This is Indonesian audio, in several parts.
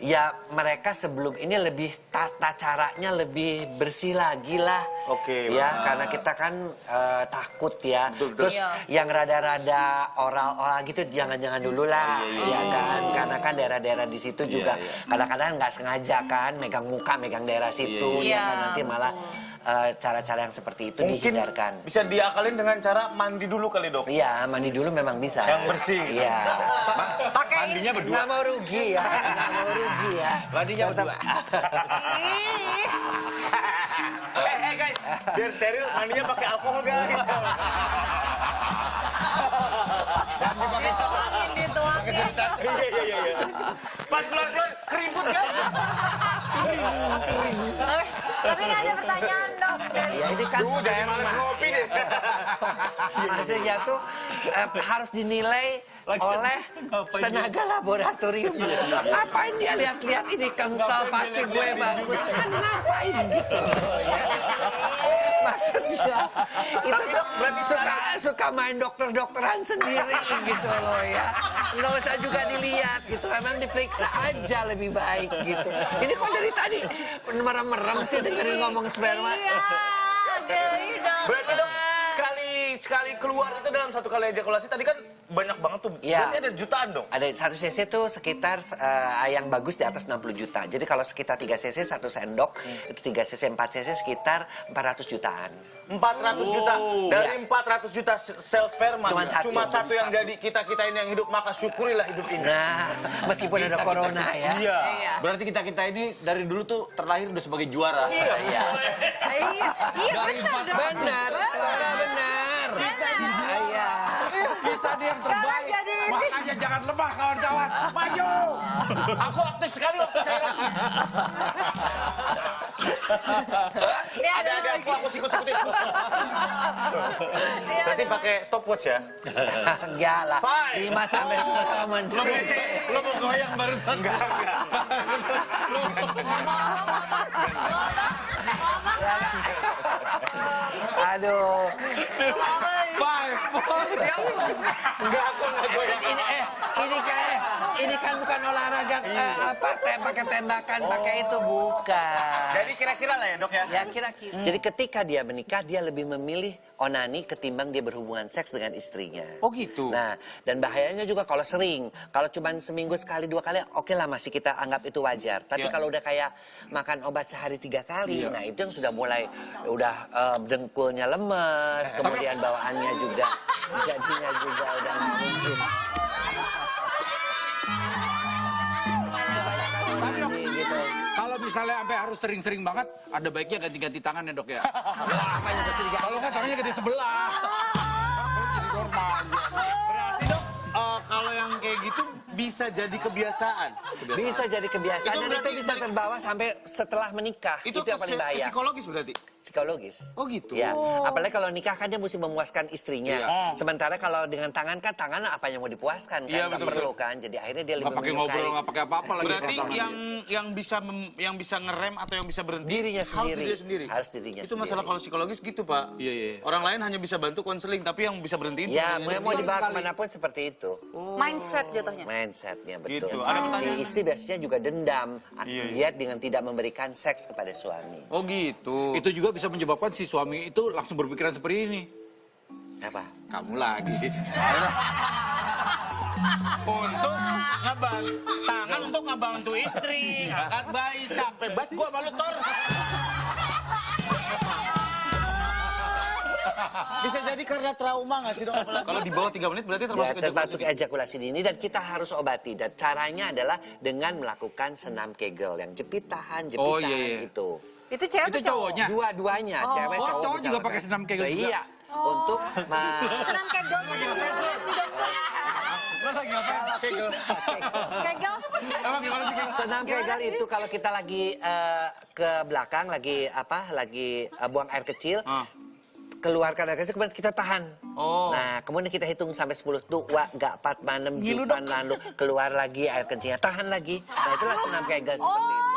Ya mereka sebelum ini lebih tata caranya lebih bersih lagi lah. Oke. Ya karena kita kan takut ya. Betul. Terus yang rada-rada oral gitu jangan-jangan dulu lah. Iya kan. Karena kan daerah-daerah di situ juga kadang-kadang nggak sengaja kan megang muka, megang daerah situ. Ya kan nanti malah cara-cara yang seperti itu mungkin dihindarkan. Bisa diakalin dengan cara mandi dulu kali, Dok. Iya, mandi dulu memang bisa. Yang bersih. Iya. Pakai Mandinya berdua. Nggak mau rugi ya, nggak mau rugi ya. Mandinya berdua. Guys, biar steril mandinya pakai alkohol, guys. dituangin, dituangin. Iya. Pas keluar keriput, guys. Tapi nggak ada pertanyaan dok dari Ya ini kan Jadi malas ngopi deh. maksudnya tuh harus dinilai oleh tenaga laboratorium. Ngapain dia lihat-lihat ini kental pasti gue bagus kan ngapain gitu loh ya. Maksudnya itu tuh suka main dokter-dokteran sendiri gitu loh ya. Nggak usah juga dilihat gitu, emang diperiksa aja lebih baik gitu. Ini kok dari tadi merem-merem sih dengerin ngomong sperma. Iya, geli dok. Berarti, Dok, sekali keluar itu dalam satu kali ejakulasi tadi kan banyak banget tuh. Iya. Berarti ada jutaan dong. Ada 1 cc tuh sekitar yang bagus di atas 60 juta. Jadi kalau sekitar 3 cc 1 sendok, itu 3 cc 4 cc sekitar 400 jutaan. 400 juta. Dari 400 juta sel sperma. Cuma satu. Satu yang jadi kita-kita ini yang hidup, maka syukurilah hidup ini. Nah, meskipun ada corona ya. Iya. Berarti kita ini dari dulu tuh terlahir udah sebagai juara. Iya. Iya benar dok. Benar, Clara benar. Iya. Kita nih yang terbaik. Jadi ini. Makanya jangan lemah kawan-kawan. Maju. Aku aktif sekali waktu saya. Ini ada lagi. Aku sikut-sikutin. Berarti pakai stopwatch ya? Enggak lah. 5 sampai 10 menit. Lo mau goyang barusan. Enggak. Aduh. Enggak, aku nggak goyang. Ini kan bukan olahraga pakai tembakan pakai itu bukan. Jadi kira-kira lah ya, Dok ya? Ya kira-kira. Jadi ketika dia menikah dia lebih memilih onani ketimbang dia berhubungan seks dengan istrinya. Oh gitu. Nah, dan bahayanya juga kalau sering. Kalau cuma seminggu sekali 2 kali, oke lah masih kita anggap itu wajar. Tapi kalau udah kayak makan obat sehari 3 kali, nah itu yang sudah mulai dengkulnya lemes, kemudian bawaannya juga jadinya juga udah nggak mungkin. Gitu. Kalau misalnya sampai harus sering-sering banget, ada baiknya ganti-ganti tangan ya dok ya. Kalau nggak tangannya gede sebelah. Jadi normal. Berarti, Dok, kalau yang kayak gitu bisa jadi kebiasaan. Bisa jadi kebiasaan Itu dan berarti itu bisa terbawa sampai setelah menikah. Itu yang paling bahaya. Psikologis berarti? Psikologis. Oh gitu. Ya, apalagi kalau nikah kan dia mesti memuaskan istrinya. Sementara kalau dengan tangan kan tangan apa yang mau dipuaskan kan Iya, nggak betul, perlu kan. Jadi akhirnya dia lebih Nggak pakai ngobrol, nggak pakai apa-apa lagi. Berarti yang bisa ngerem atau yang bisa berhenti Dirinya sendiri. Harus dirinya sendiri. Harus dirinya Itu masalah sendiri. kalau psikologis gitu, Pak. Iya. Orang lain hanya bisa bantu konseling, tapi yang bisa berhentiin Ya, sebenarnya mau sendiri. dibawa kemanapun seperti itu. Mindset jatuhnya. Mindsetnya betul. Gitu. Ada Si pertanyaan? istri biasanya juga dendam akibat dengan tidak memberikan seks kepada suami. Oh gitu. Itu juga bisa menyebabkan si suami itu langsung berpikiran seperti ini. Apa? Kamu lagi. Untuk tangan untuk ngebantu istri, angkat bayi, capek banget gua malu Tor. Bisa jadi karena trauma nggak sih, Dok? Kalau di bawah 3 menit berarti termasuk Ya, termasuk ejakulasi dini dan kita harus obati. Dan caranya adalah dengan melakukan senam Kegel yang jepit tahan itu. Itu cewek Itu atau cowok? cowoknya. Dua-duanya, cewek Oh, cowok cowok bisa juga lakukan. pakai senam Kegel juga? Iya, untuk Senam kegel tuh gimana sih dokter? Lagi apa? Kegel. Kegel? Emang gimana sih? senam Kegel itu kalau kita lagi ke belakang, lagi buang air kecil, keluarkan air kecil, kemudian kita tahan. Nah, kemudian kita hitung sampai 10 tuh, 4, 6, 7, lalu keluar lagi air kencingnya, tahan lagi. Nah, itulah senam Kegel seperti itu.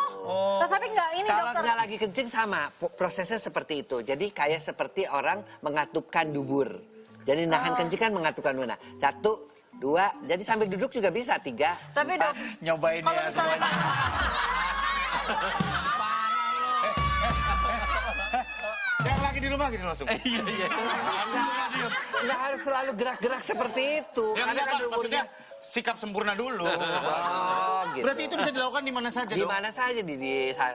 Tapi nggak ini Kalau dokter. nggak lagi kencing sama, prosesnya seperti itu. Jadi kayak seperti orang mengatupkan dubur. Jadi nahan kencing kan mengatupkan dubur. Nah, 1, 2, jadi sambil duduk juga bisa, 3, Tapi 4. dok, Nyobain kalau ya misalnya semuanya. Yang lagi di rumah gini langsung. Iya. Nggak harus selalu gerak-gerak seperti itu. Yang Karena enggak, kan Pak, maksudnya umurnya... sikap sempurna dulu. Oh, gitu. Berarti itu bisa dilakukan di mana saja, Di Dok? mana saja,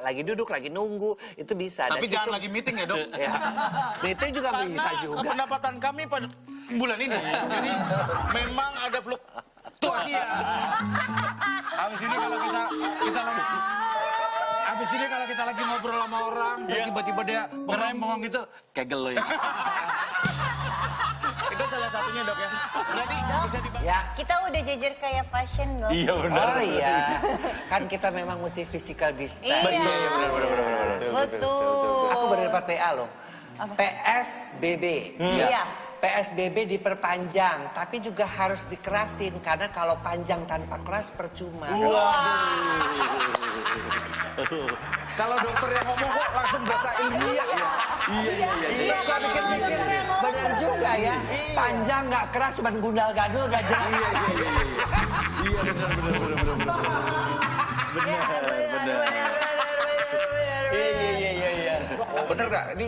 lagi duduk, lagi nunggu, itu bisa. Tapi Dan jangan itu- lagi meeting ya, Dok. Ya. Itu juga bisa Karena juga. pendapatan kami pada bulan ini, jadi memang ada fluktuasi ya. Habis ini kalau kita lagi ngobrol sama orang, tiba-tiba dia ngomong gitu, kegel lo ya. Itu salah satunya, Dok ya. Berarti bisa dibantu. Ya. Kita udah jejer kayak pasien loh. Iya benar. Oh iya, kan kita memang mesti physical distance. Iya. Betul. Aku baru dapat PA loh. PSBB. Iya. PSBB diperpanjang, tapi juga harus dikerasin karena kalau panjang tanpa keras percuma. Kalau dokter yang ngomong kok langsung bahasa ilmiah ya. Iya, gua pikir-pikir benar juga ya. Panjang nggak keras, cuma gundal gadul gak jelas. Iya benar. Bener nggak? Ini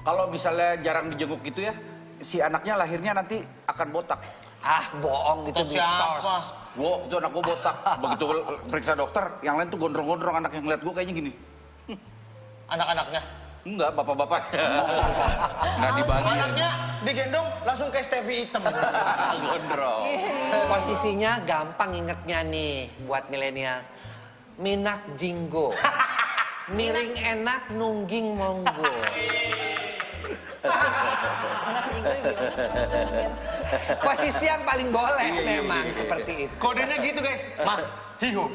kalau misalnya jarang dijenguk gitu ya, si anaknya lahirnya nanti akan botak. Ah, bohong gitu, mitos. Gua itu anak gua botak. Begitu periksa dokter, yang lain tuh gondrong-gondrong, anak yang ngeliat gua kayaknya gini. Anak-anaknya. Enggak, bapak-bapak. Nggak dibagi. Anaknya digendong langsung ke Stevie hitam. Gondrong. Posisinya gampang ingetnya nih buat milenials. Minak jinggo. Miring enak, nungging monggo. Posisi yang paling boleh memang seperti itu. Kodenya gitu, guys. Mah, hiho.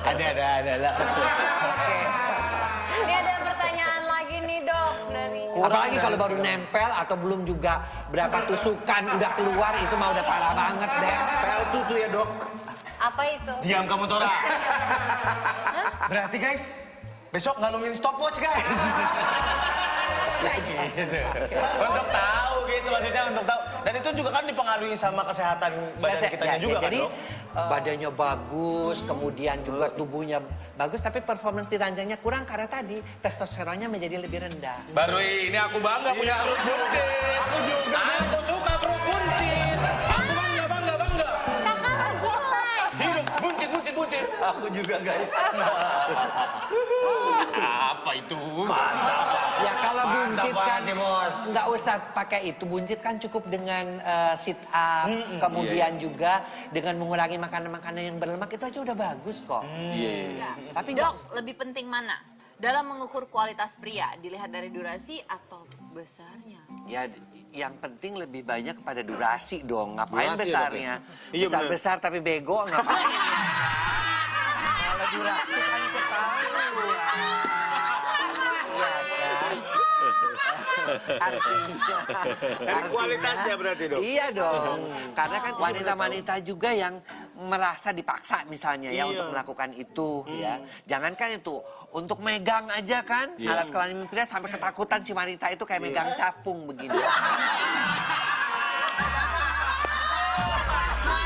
Ada. Oke. Ini ada pertanyaan lagi nih dok dari. Apalagi kalau baru nempel atau belum juga berapa tusukan udah keluar, itu mah udah parah banget deh. Pel tuh ya dok. Apa itu? Diam kamu, Tora. Berarti, guys, besok nggak nungguin stopwatch, guys. Gitu. Untuk tahu gitu, maksudnya untuk tahu. Dan itu juga kan dipengaruhi sama kesehatan badan kitanya juga kan, jadi Dok? badannya bagus, kemudian juga tubuhnya bagus, tapi performance di ranjangnya kurang karena tadi testosteronnya menjadi lebih rendah. Baru ini aku bangga punya perut buncit. Aku juga. Aku suka perut buncit. Aku bangga. Kakak lagi live. Hidup buncit. Aku juga guys. Apa itu? Mantap. Ya kalau buncit kan banget, Bos. nggak usah pakai itu. Buncit kan cukup dengan sit up, kemudian juga dengan mengurangi makanan-makanan yang berlemak, itu aja udah bagus kok. Tapi nggak Dok, lebih penting mana? Dalam mengukur kualitas pria, dilihat dari durasi atau besarnya? ya yang penting lebih banyak kepada durasi dong. Ngapain Durasi, besarnya? Iya, bener. Besar tapi bego ngapain? Kalau durasi kan ketahuan. Iya kan? Artinya kualitas ya berarti, Dok? Iya dong. Karena kan wanita-wanita juga yang merasa dipaksa misalnya ya untuk melakukan itu ya. Jangankan itu, untuk megang aja kan alat kelamin pria sampai ketakutan si wanita itu kayak megang capung begini.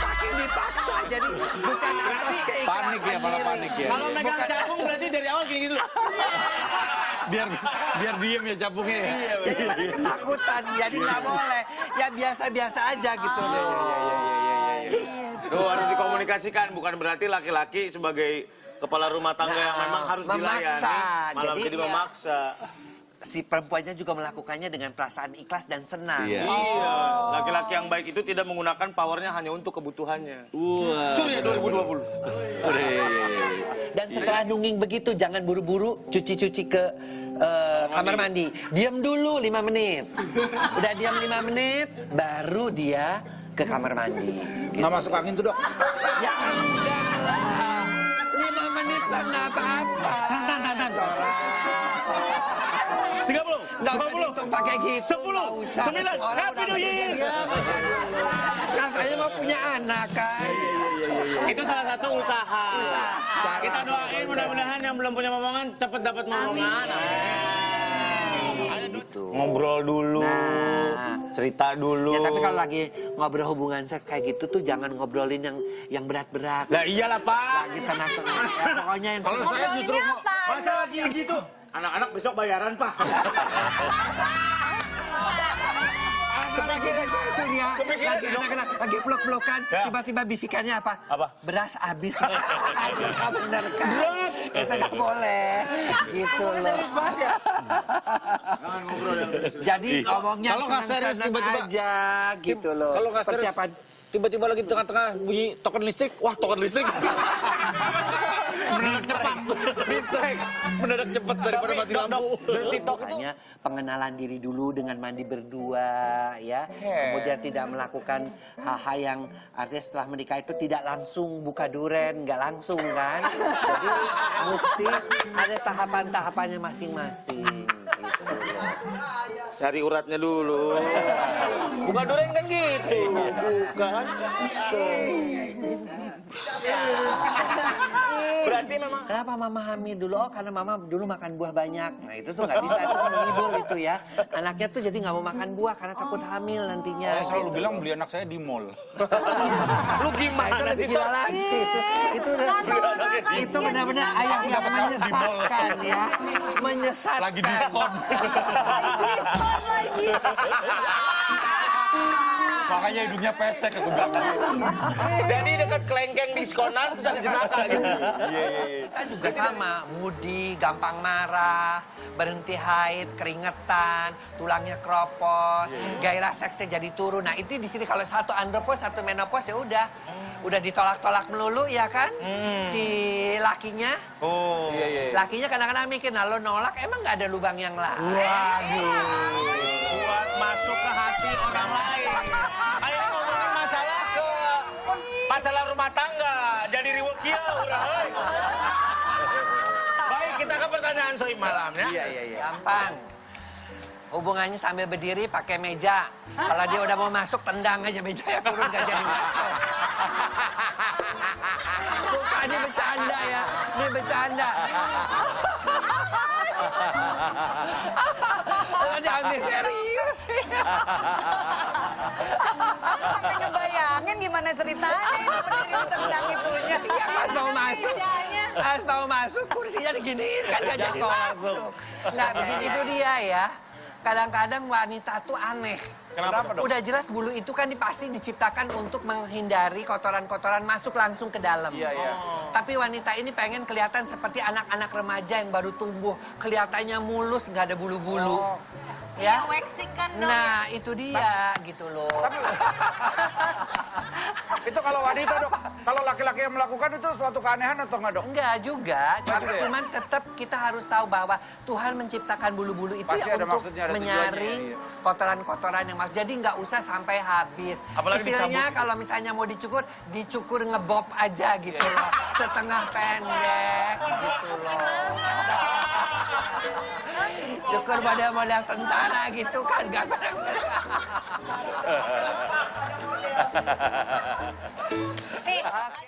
Saking dipaksa jadi bukan atas keikhlasan Panik ya, malah diri. panik ya. Kalau megang capung berarti dari awal gini dulu. Biar diem ya capungnya ya. Daripada ketakutan, jadi nggak boleh. Ya biasa-biasa aja gitu loh. Tuh harus dikomunikasikan, bukan berarti laki-laki sebagai kepala rumah tangga yang memang harus memaksa. dilayani, malah Jadi, jadi memaksa. Si perempuannya juga melakukannya dengan perasaan ikhlas dan senang. Iya. Iya, laki-laki yang baik itu tidak menggunakan powernya hanya untuk kebutuhannya. Surya 2020. Dan setelah nungging begitu, jangan buru-buru cuci-cuci ke kamar mandi. Diam dulu 5 menit. Udah diam 5 menit, baru dia ke kamar mandi. Nggak masuk angin tuh dok. Ya enggak lah. 5 menit lah nggak apa-apa. 30, Nggak usah dihitung pakai gitu. 10, nggak usah. 9, Orang Happy udah New Year. diam aja dulu. Katanya mau punya anak kan. Itu salah satu usaha. Kita doain mudah-mudahan yang belum punya momongan cepat dapat momongan. Ada gitu. Ngobrol dulu, Nah. cerita dulu. Ya tapi kalau lagi ngobrol hubungan seks kayak gitu tuh jangan ngobrolin yang berat-berat. Lah iyalah Pak. Lagi tenang-tenang. Ya, pokoknya yang Kalau saya justru Masa lagi gitu? Anak-anak besok bayaran Pak. lagi Surya, lagi anak-anak lagi peluk-pelukan, Ya. tiba-tiba bisikannya apa? Apa? Beras habis. Kamu bener kan? Kita nggak boleh, gitu loh. Serius banget ya? jangan ngobrol yang Jadi ngomongnya Kalau nggak serius senang-senang tiba-tiba. aja, gitu loh. Kalau nggak serius, Persiapan. tiba-tiba lagi di tengah-tengah bunyi token listrik. Wah, token listrik. Mendadak cepat. Listrik. Mendadak cepat daripada mati lampu. Misalnya pengenalan diri dulu dengan mandi berdua, ya. Kemudian tidak melakukan hal-hal yang artinya setelah menikah itu tidak langsung buka duren, nggak langsung kan. Jadi mesti ada tahapan-tahapannya masing-masing. Gitu. Cari uratnya dulu. Buka duren kan gitu. Bukan. Berarti memang Kenapa mama hamil dulu? Oh karena mama dulu makan buah banyak. Nah itu tuh nggak bisa, itu menghibur itu ya. Anaknya tuh jadi nggak mau makan buah karena takut hamil nantinya. Saya selalu bilang beli anak saya di mall. lu Nah, itu gimana lebih sih gila Tok? lagi. Itu benar-benar ayah yang menyesatkan ya. Menyesatkan. Lagi diskon. Makanya hidungnya pesek aku bilang. Jadi dekat kelengkeng diskonan terus ada jenaka gitu. Kita juga sama, moody, gampang marah, berhenti haid, keringetan, tulangnya kropos, gairah seksnya jadi turun. Nah itu di sini kalau satu andropos, satu menopause ya udah ditolak-tolak melulu ya kan si lakinya. Oh. Iya. Lakinya kadang-kadang mikir, nah lo nolak emang nggak ada lubang yang lain. Buat masuk ke hati orang lain. Ayo ngomongin masalah rumah tangga. Jadi riweuh kieu urang euy. Baik, kita ke pertanyaan soi malam ya. Iya. Gampang. Hubungannya sambil berdiri pakai meja. Kalau dia udah mau masuk, tendang aja meja ya turun gak jadi masuk. Bukan, ini bercanda ya. Ini bercanda. Jangan serius. Sampai ngebayangin gimana ceritanya itu berdiri tendang itunya. Ya, pas mau masuk, kursinya diginiin kan gak jadi masuk. Nggak, begini itu dia ya. Kadang-kadang wanita tuh aneh. Kenapa dong? Udah jelas bulu itu kan pasti diciptakan untuk menghindari kotoran-kotoran masuk langsung ke dalam. Iya. Tapi wanita ini pengen kelihatan seperti anak-anak remaja yang baru tumbuh. Kelihatannya mulus, nggak ada bulu-bulu. Ya. waxing kan dong. Nah, itu dia gitu loh. Itu kalau wanita dok, kalau laki-laki yang melakukan itu suatu keanehan atau enggak dok? Enggak juga, Maksudnya ya? cuman tetap kita harus tahu bahwa Tuhan menciptakan bulu-bulu itu Pasti ya ada untuk maksudnya, ada menyaring tujuannya, kotoran-kotoran yang masuk. Jadi nggak usah sampai habis. Apalagi Istilahnya kalau misalnya mau dicukur ngebob aja gitu loh. Setengah pendek gitu loh. Cukur model-model tentara gitu kan, gak pendek.